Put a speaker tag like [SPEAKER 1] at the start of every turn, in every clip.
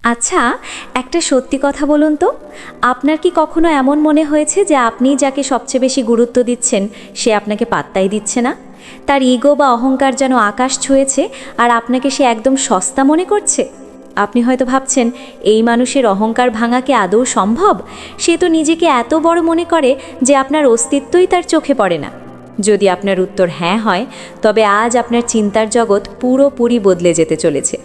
[SPEAKER 1] আচ্ছা, একটা সত্যি কথা বলুন তো, আপনার কি কখনো এমন মনে হয়েছে যে আপনি যাকে সবচেয়ে বেশি গুরুত্ব দিচ্ছেন সে আপনাকে পাত্তাই দিচ্ছে না? তার ইগো বা অহংকার যেন আকাশ ছুঁয়েছে, আর আপনাকে সে একদম সস্তা মনে করছে। আপনি হয়তো ভাবছেন, এই মানুষের অহংকার ভাঙা কি আদৌ সম্ভব? সে তো নিজেকে এত বড় মনে করে যে আপনার অস্তিত্বই তার চোখে পড়ে না। যদি আপনার উত্তর হ্যাঁ হয়, তবে আজ আপনার চিন্তার জগৎ পুরোপুরি বদলে যেতে চলেছে।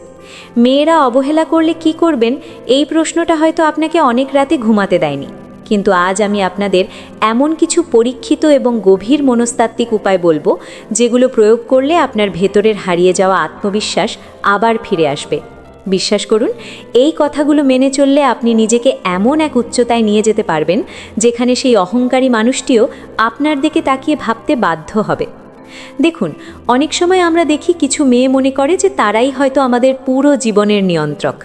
[SPEAKER 1] মেয়েরা অবহেলা করলে কি করবেন, এই প্রশ্নটা হয়তো আপনাকে অনেক রাতে ঘুমাতে দেয়নি। কিন্তু আজ আমি আপনাদের এমন কিছু পরীক্ষিত এবং গভীর মনস্তাত্ত্বিক উপায় বলবো, যেগুলো প্রয়োগ করলে আপনার ভেতরের হারিয়ে যাওয়া আত্মবিশ্বাস আবার ফিরে আসবে। বিশ্বাস করুন, এই কথাগুলো মেনে চললে আপনি নিজেকে এমন এক উচ্চতায় নিয়ে যেতে পারবেন, যেখানে সেই অহংকারী মানুষটিও আপনার দিকে তাকিয়ে ভাবতে বাধ্য হবে। দেখুন, অনেক সময় আমরা দেখি কিছু মেয়ে মনে করে যে তারাই হয়তো আমাদের পুরো জীবনের নিয়ন্ত্রক।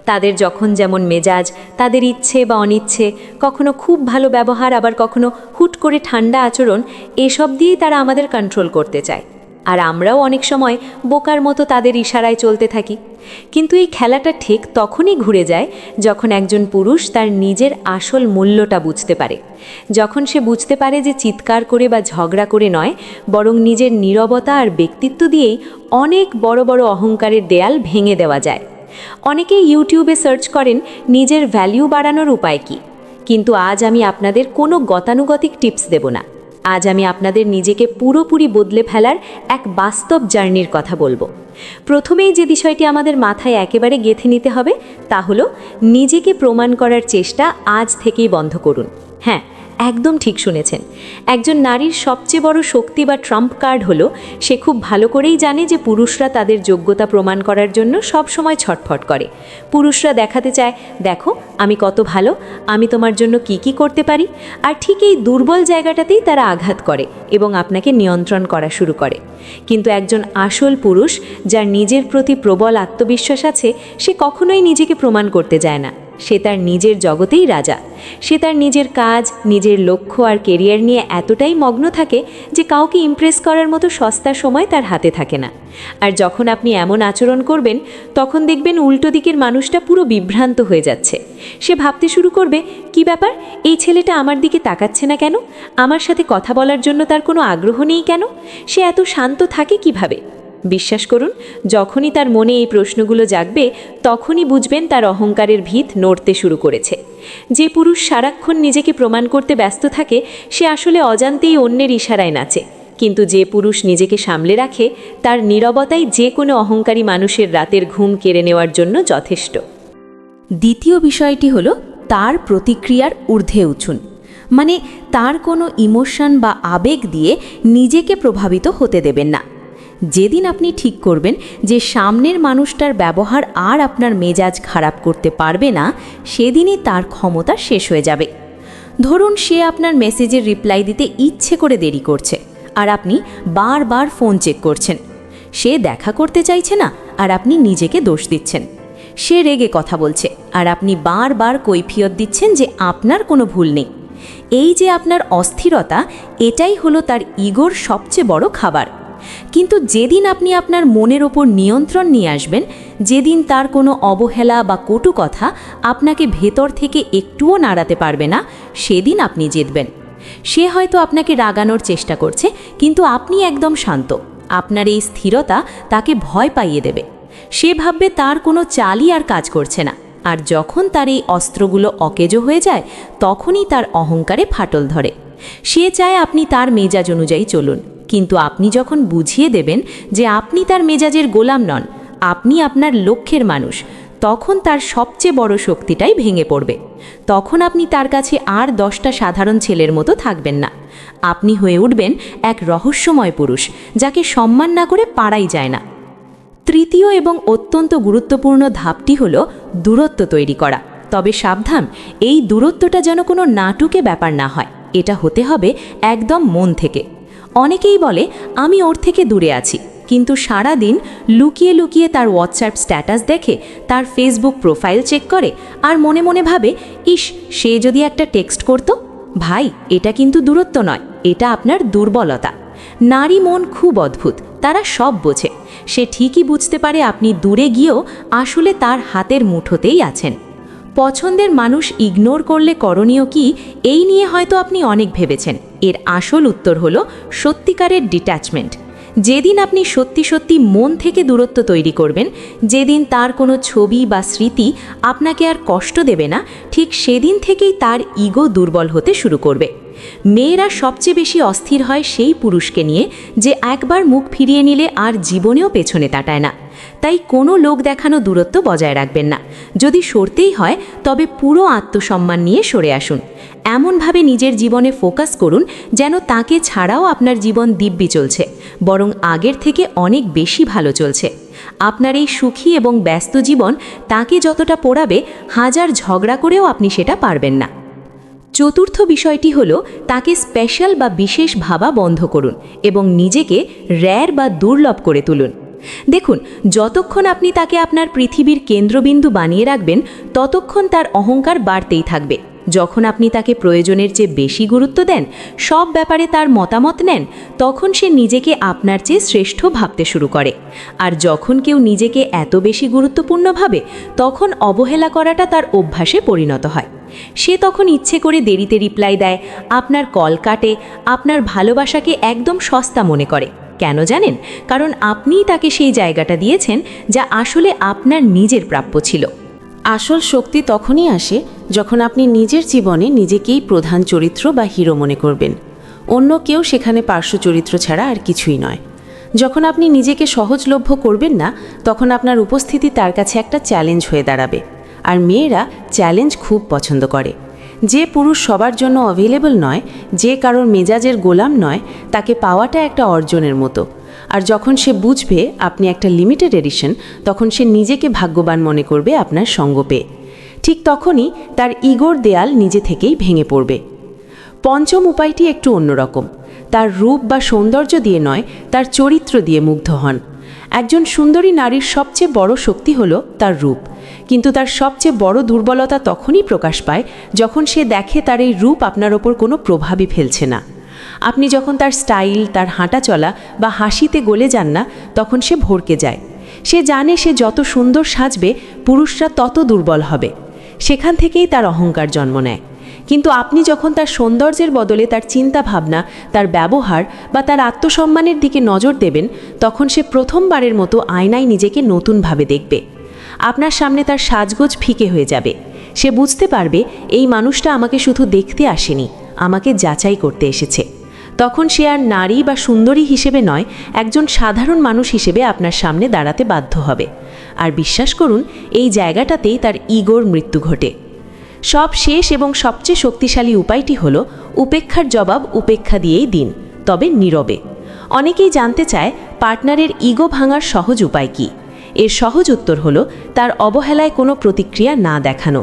[SPEAKER 1] তাদের যখন যেমন মেজাজ, তাদের ইচ্ছে বা অনিচ্ছে, কখনো খুব ভালো ব্যবহার, আবার কখনো হুট করে ঠান্ডা আচরণ, এসব দিয়েই তারা আমাদের কন্ট্রোল করতে চায়। আর আমরাও অনেক সময় বোকার মতো তাদের ইশারায় চলতে থাকি। কিন্তু এই খেলাটা ঠিক তখনই ঘুরে যায় যখন একজন পুরুষ তার নিজের আসল মূল্যটা বুঝতে পারে। যখন সে বুঝতে পারে যে চিৎকার করে বা ঝগড়া করে নয়, বরং নিজের নীরবতা আর ব্যক্তিত্ব দিয়েই অনেক বড় বড় অহংকারের দেয়াল ভেঙে দেওয়া যায়। অনেকেই ইউটিউবে সার্চ করেন নিজের ভ্যালিউ বাড়ানোর উপায় কী, কিন্তু আজ আমি আপনাদের কোনো গতানুগতিক টিপস দেব না। আজ আমি আপনাদের নিজেকে পুরোপুরি বদলে ফেলার এক বাস্তব জার্নির কথা বলবো। প্রথমেই যে বিষয়টি আমাদের মাথায় একেবারে গেঁথে নিতে হবে, তা হলো নিজেকে প্রমাণ করার চেষ্টা আজ থেকেই বন্ধ করুন। হ্যাঁ, একদম ঠিক শুনেছেন। একজন নারীর সবচেয়ে বড় শক্তি বা ট্রাম্প কার্ড হলো সে খুব ভালো করেই জানে যে পুরুষরা তাদের যোগ্যতা প্রমাণ করার জন্য সব সময় ছটফট করে। পুরুষরা দেখাতে চায়, দেখো আমি কত ভালো, আমি তোমার জন্য কি কি করতে পারি। আর ঠিক এই দুর্বল জায়গাটাতেই তারা আঘাত করে এবং আপনাকে নিয়ন্ত্রণ করা শুরু করে। কিন্তু একজন আসল পুরুষ, যার নিজের প্রতি প্রবল আত্মবিশ্বাস আছে, সে কখনোই নিজেকে প্রমাণ করতে যায় না। সে তার নিজের জগতেই রাজা। সে তার নিজের কাজ, নিজের লক্ষ্য আর কেরিয়ার নিয়ে এতটাই মগ্ন থাকে যে কাউকে ইমপ্রেস করার মতো সস্তা সময় তার হাতে থাকে না। আর যখন আপনি এমন আচরণ করবেন, তখন দেখবেন উল্টো দিকের মানুষটা পুরো বিভ্রান্ত হয়ে যাচ্ছে। সে ভাবতে শুরু করবে, কি ব্যাপার, এই ছেলেটা আমার দিকে তাকাচ্ছে না কেন? আমার সাথে কথা বলার জন্য তার কোনো আগ্রহ নেই কেন? সে এত শান্ত থাকে কিভাবে? বিশ্বাস করুন, যখনই তার মনে এই প্রশ্নগুলো জাগবে, তখনই বুঝবেন তার অহংকারের ভিত নড়তে শুরু করেছে। যে পুরুষ সারাক্ষণ নিজেকে প্রমাণ করতে ব্যস্ত থাকে, সে আসলে অজান্তেই অন্যের ইশারায় নাচে। কিন্তু যে পুরুষ নিজেকে সামলে রাখে, তার নীরবতাই যে কোনো অহংকারী মানুষের রাতের ঘুম কেড়ে নেওয়ার জন্য যথেষ্ট।
[SPEAKER 2] দ্বিতীয় বিষয়টি হলো তার প্রতিক্রিয়ার ঊর্ধ্বে উঠুন। মানে তার কোনো ইমোশন বা আবেগ দিয়ে নিজেকে প্রভাবিত হতে দেবেন না। যেদিন আপনি ঠিক করবেন যে সামনের মানুষটার ব্যবহার আর আপনার মেজাজ খারাপ করতে পারবে না, সেদিনই তার ক্ষমতা শেষ হয়ে যাবে। ধরুন সে আপনার মেসেজের রিপ্লাই দিতে ইচ্ছে করে দেরি করছে, আর আপনি বারবার ফোন চেক করছেন। সে দেখা করতে চাইছে না, আর আপনি নিজেকে দোষ দিচ্ছেন। সে রেগে কথা বলছে, আর আপনি বারবার কৈফিয়ত দিচ্ছেন যে আপনার কোনো ভুল নেই। এই যে আপনার অস্থিরতা, এটাই হলো তার ইগোর সবচেয়ে বড় খাবার। কিন্তু যেদিন আপনি আপনার মনের ওপর নিয়ন্ত্রণ নিয়ে আসবেন, যেদিন তার কোনো অবহেলা বা কটু কথা আপনাকে ভেতর থেকে একটুও নাড়াতে পারবে না, সেদিন আপনি জিতবেন। সে হয়তো আপনাকে রাগানোর চেষ্টা করছে, কিন্তু আপনি একদম শান্ত। আপনার এই স্থিরতা তাকে ভয় পাইয়ে দেবে। সে ভাববে তার কোনো চালই আর কাজ করছে না। আর যখন তার এই অস্ত্রগুলো অকেজো হয়ে যায়, তখনই তার অহংকারে ফাটল ধরে। সে চায় আপনি তার মেজাজ অনুযায়ী চলুন, কিন্তু আপনি যখন বুঝিয়ে দেবেন যে আপনি তার মেজাজের গোলাম নন, আপনি আপনার লক্ষ্যের মানুষ, তখন তার সবচেয়ে বড় শক্তিটাই ভেঙে পড়বে। তখন আপনি তার কাছে আর 10টা সাধারণ ছেলের মতো থাকবেন না। আপনি হয়ে উঠবেন এক রহস্যময় পুরুষ, যাকে সম্মান না করে পারাই যায় না। তৃতীয় এবং অত্যন্ত গুরুত্বপূর্ণ ধাপটি হলো দূরত্ব তৈরি করা। তবে সাবধান, এই দূরত্বটা যেন কোনো নাটুকে ব্যাপার না হয়। এটা হতে হবে একদম মন থেকে। অনেকেই বলে আমি ওর থেকে দূরে আছি, কিন্তু সারা দিন লুকিয়ে লুকিয়ে তার হোয়াটসঅ্যাপ স্ট্যাটাস দেখে, তার ফেসবুক প্রোফাইল চেক করে, আর মনে মনে ভাবে, ইস, সে যদি একটা টেক্সট করতো। ভাই, এটা কিন্তু দূরত্ব নয়, এটা আপনার দুর্বলতা। নারী মন খুব অদ্ভুত, তারা সব বোঝে। সে ঠিকই বুঝতে পারে আপনি দূরে গিয়েও আসলে তার হাতের মুঠোতেই আছেন। পছন্দের মানুষ ইগনোর করলে করণীয় কি, এই নিয়ে হয়তো আপনি অনেক ভেবেছেন। এর আসল উত্তর হলো সত্যিকারের ডিট্যাচমেন্ট। যেদিন আপনি সত্যি সত্যি মন থেকে দূরত্ব তৈরি করবেন, যেদিন তার কোনো ছবি বা স্মৃতি আপনাকে আর কষ্ট দেবে না, ঠিক সেদিন থেকেই তার ইগো দুর্বল হতে শুরু করবে। মেয়েরা সবচেয়ে বেশি অস্থির হয় সেই পুরুষকে নিয়ে যে একবার মুখ ফিরিয়ে নিলে আর জীবনেও পেছনে তাকায় না। তাই কোনো লোক দেখানো দূরত্ব বজায় রাখবেন না। যদি সরতেই হয় তবে পুরো আত্মসম্মান নিয়ে সরে আসুন। এমনভাবে নিজের জীবনে ফোকাস করুন যেন তাকে ছাড়াও আপনার জীবন দিব্যি চলছে, বরং আগের থেকে অনেক বেশি ভালো চলছে। আপনার এই সুখী এবং ব্যস্ত জীবন তাকে যতটা পোড়াবে, হাজার ঝগড়া করেও আপনি সেটা পারবেন না। চতুর্থ বিষয়টি হলো তাকে স্পেশাল বা বিশেষ ভাবা বন্ধ করুন এবং নিজেকে র্যার বা দুর্লভ করে তুলুন। দেখুন, যতক্ষণ আপনি তাকে আপনার পৃথিবীর কেন্দ্রবিন্দু বানিয়ে রাখবেন, ততক্ষণ তার অহংকার বাড়তেই থাকবে। যখন আপনি তাকে প্রয়োজনের চেয়ে বেশি গুরুত্ব দেন, সব ব্যাপারে তার মতামত নেন, তখন সে নিজেকে আপনার চেয়ে শ্রেষ্ঠ ভাবতে শুরু করে। আর যখন কেউ নিজেকে এত বেশি গুরুত্বপূর্ণ ভাবে, তখন অবহেলা করাটা তার অভ্যাসে পরিণত হয়। সে তখন ইচ্ছে করে দেরিতে রিপ্লাই দেয়, আপনার কল কাটে, আপনার ভালোবাসাকে একদম সস্তা মনে করে। কেন জানেন? কারণ আপনিই তাকে সেই জায়গাটা দিয়েছেন যা আসলে আপনার নিজের প্রাপ্য ছিল।
[SPEAKER 3] আসল শক্তি তখনই আসে যখন আপনি নিজের জীবনে নিজেকেই প্রধান চরিত্র বা হিরো মনে করবেন। অন্য কেউ সেখানে পার্শ্ব চরিত্র ছাড়া আর কিছুই নয়। যখন আপনি নিজেকে সহজলভ্য করবেন না, তখন আপনার উপস্থিতি তার কাছে একটা চ্যালেঞ্জ হয়ে দাঁড়াবে। আর মেয়েরা চ্যালেঞ্জ খুব পছন্দ করে। যে পুরুষ সবার জন্য অ্যাভেলেবল নয়, যে কারোর মেজাজের গোলাম নয়, তাকে পাওয়াটা একটা অর্জনের মতো। আর যখন সে বুঝবে আপনি একটা লিমিটেড এডিশন, তখন সে নিজেকে ভাগ্যবান মনে করবে আপনার সঙ্গ পেয়ে। ঠিক তখনই তার ইগোর দেয়াল নিজে থেকেই ভেঙে পড়বে। পঞ্চম উপায়টি একটু অন্যরকম। তার রূপ বা সৌন্দর্য দিয়ে নয়, তার চরিত্র দিয়ে মুগ্ধ হন। একজন সুন্দরী নারীর সবচেয়ে বড় শক্তি হলো তার রূপ, কিন্তু তার সবচেয়ে বড় দুর্বলতা তখনই প্রকাশ পায় যখন সে দেখে তার এই রূপ আপনার ওপর কোনো প্রভাবই ফেলছে না। আপনি যখন তার স্টাইল, তার হাঁটা চলা বা হাসিতে গলে যান না, তখন সে ভড়কে যায়। সে জানে সে যত সুন্দর সাজবে, পুরুষরা তত দুর্বল হবে। সেখান থেকেই তার অহংকার জন্ম নেয়। কিন্তু আপনি যখন তার সৌন্দর্যের বদলে তার চিন্তা ভাবনা, তার ব্যবহার বা তার আত্মসম্মানের দিকে নজর দেবেন, তখন সে প্রথমবারের মতো আয়নায় নিজেকে নতুনভাবে দেখবে। আপনার সামনে তার সাজগোজ ফিকে হয়ে যাবে। সে বুঝতে পারবে এই মানুষটা আমাকে শুধু দেখতে আসেনি, আমাকে যাচাই করতে এসেছে। তখন সে আর নারী বা সুন্দরী হিসেবে নয়, একজন সাধারণ মানুষ হিসেবে আপনার সামনে দাঁড়াতে বাধ্য হবে। আর বিশ্বাস করুন, এই জায়গাটাতেই তার ইগোর মৃত্যু ঘটে। সব শেষ এবং সবচেয়ে শক্তিশালী উপায়টি হলো উপেক্ষার জবাব উপেক্ষা দিয়েই দিন, তবে নীরবে। অনেকেই জানতে চায় পার্টনারের ইগো ভাঙার সহজ উপায় কী। এর সহজ উত্তর হলো তার অবহেলায় কোনো প্রতিক্রিয়া না দেখানো।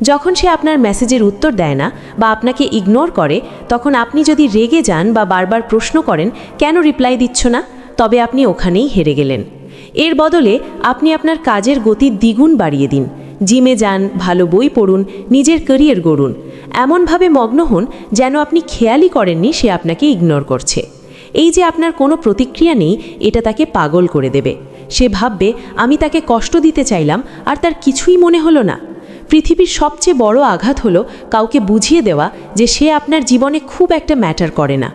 [SPEAKER 3] যখন সে আপনার মেসেজের উত্তর দেয় না বা আপনাকে ইগনোর করে, তখন আপনি যদি রেগে যান বা বারবার প্রশ্ন করেন কেন রিপ্লাই দিচ্ছ না, তবে আপনি ওখানেই হেরে গেলেন। এর বদলে আপনি আপনার কাজের গতি দ্বিগুণ বাড়িয়ে দিন। জিমে যান, ভালো বই পড়ুন, নিজের ক্যারিয়ার গড়ুন। এমনভাবে মগ্ন হন যেন আপনি খেয়ালই করেননি সে আপনাকে ইগনোর করছে। এই যে আপনার কোনো প্রতিক্রিয়া নেই, এটা তাকে পাগল করে দেবে। সে ভাববে আমি তাকে কষ্ট দিতে চাইলাম আর তার কিছুই মনে হলো না। পৃথিবীর সবচেয়ে বড় আঘাত হলো কাউকে বুঝিয়ে দেওয়া যে সে আপনার জীবনে খুব একটা ম্যাটার করে না।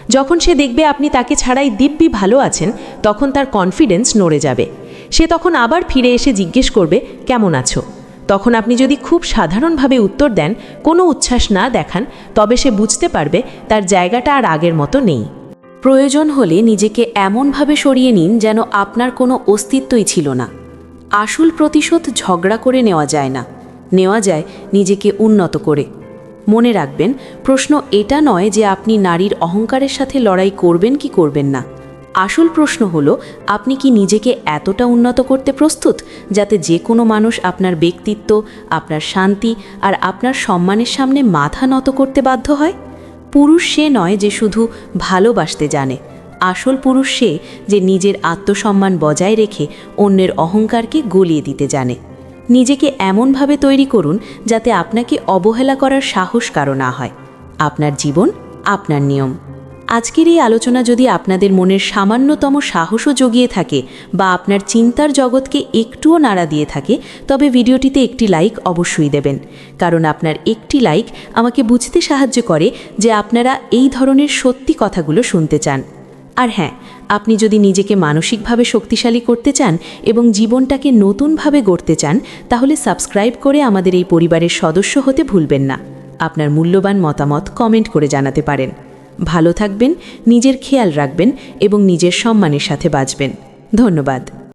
[SPEAKER 3] যখন সে দেখবে আপনি তাকে ছাড়াই দিব্যি ভালো আছেন, তখন তার কনফিডেন্স নড়ে যাবে। সে তখন আবার ফিরে এসে জিজ্ঞেস করবে কেমন আছো। তখন আপনি যদি খুব সাধারণভাবে উত্তর দেন, কোনো উচ্ছ্বাস না দেখান, তবে সে বুঝতে পারবে তার জায়গাটা আর আগের মতো নেই।
[SPEAKER 2] প্রয়োজন হলে নিজেকে এমনভাবে সরিয়ে নিন যেন আপনার কোনো অস্তিত্বই ছিল না। আসল প্রতিশোধ ঝগড়া করে নেওয়া যায় না, নেওয়া যায় নিজেকে উন্নত করে। মনে রাখবেন, প্রশ্ন এটা নয় যে আপনি নারীর অহংকারের সাথে লড়াই করবেন কি করবেন না। আসল প্রশ্ন হলো আপনি কি নিজেকে এতটা উন্নত করতে প্রস্তুত যাতে যে কোনো মানুষ আপনার ব্যক্তিত্ব, আপনার শান্তি আর আপনার সম্মানের সামনে মাথা নত করতে বাধ্য হয়। পুরুষ সে নয় যে শুধু ভালোবাসতে জানে, আসল পুরুষ সে যে নিজের আত্মসম্মান বজায় রেখে অন্যের অহংকারকে গলিয়ে দিতে জানে। নিজেকে এমনভাবে তৈরি করুন যাতে আপনাকে অবহেলা করার সাহস কারো না হয়। আপনার জীবন, আপনার নিয়ম। আজকের এই আলোচনা যদি আপনাদের মনের সামান্যতম সাহসও জগিয়ে থাকে বা আপনার চিন্তার জগৎকে একটুও নাড়া দিয়ে থাকে, তবে ভিডিওটিতে একটি লাইক অবশ্যই দেবেন, কারণ আপনার একটি লাইক আমাকে বুঝতে সাহায্য করে যে আপনারা এই ধরনের সত্যি কথাগুলো শুনতে চান। আর হ্যাঁ, আপনি যদি নিজেকে মানসিকভাবে শক্তিশালী করতে চান এবং জীবনটাকে নতুনভাবে গড়তে চান, তাহলে সাবস্ক্রাইব করে আমাদের এই পরিবারের সদস্য হতে ভুলবেন না। আপনার মূল্যবান মতামত কমেন্ট করে জানাতে পারেন। ভালো থাকবেন, নিজের খেয়াল রাখবেন এবং নিজের সম্মানের সাথে বাঁচবেন। ধন্যবাদ।